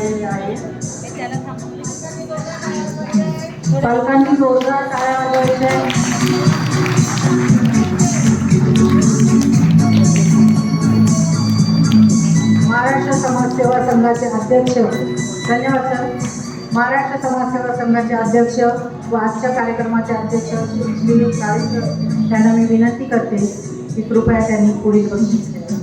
आलेले आहेत. पालकांनी जोरदार टाळ्या वाजवायच्या. महाराष्ट्र समाजसेवा संघाचे अध्यक्ष, धन्यवाद सर. महाराष्ट्र समाजसेवा संघाचे अध्यक्ष व आजच्या कार्यक्रमाचे अध्यक्ष श्री काळेकर त्यांना मी विनंती करते की कृपया त्यांनी पुढील बक्षीस द्यावे.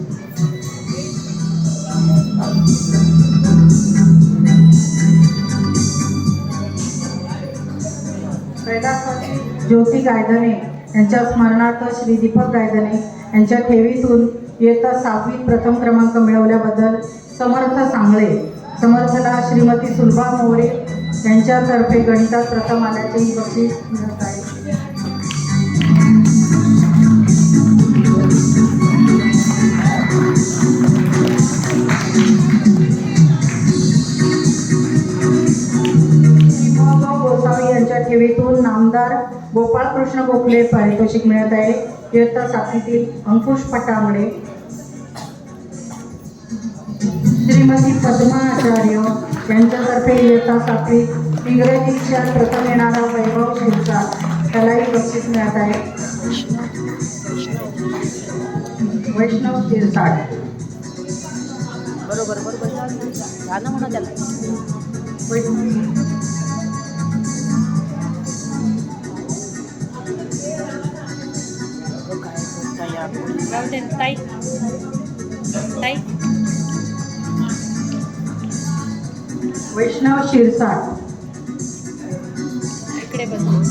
कैलासवासी ज्योती गायधने यांच्या स्मरणार्थ श्री दीपक गायधने यांच्या ठेवीतून इयत्ता 6वीत प्रथम क्रमांक मिळवल्याबद्दल समर्थ सांगळे, समर्थला श्रीमती सुलभा मोरे यांच्यातर्फे गणितात प्रथम आल्याचेही बक्षीस मिळत आहे. गोसावी यांच्या ठेवीतून नामदार गोपाळकृष्ण गोखले पारितोषिक मिळत आहे. इयत्ता 7वीतील अंकुश पटांगडे, श्रीमती पद्मा आचार्य यांच्यातर्फे इयत्ता 7वीत इंग्रजीत प्रथम येणारा वैभव शिरसाट त्यालाही बक्षीस मिळत आहे. वैष्णव शिरसाट बरोबर गाणं म्हणा त्याला. ताई ताई वैष्णव शिरसाट इकडे बस.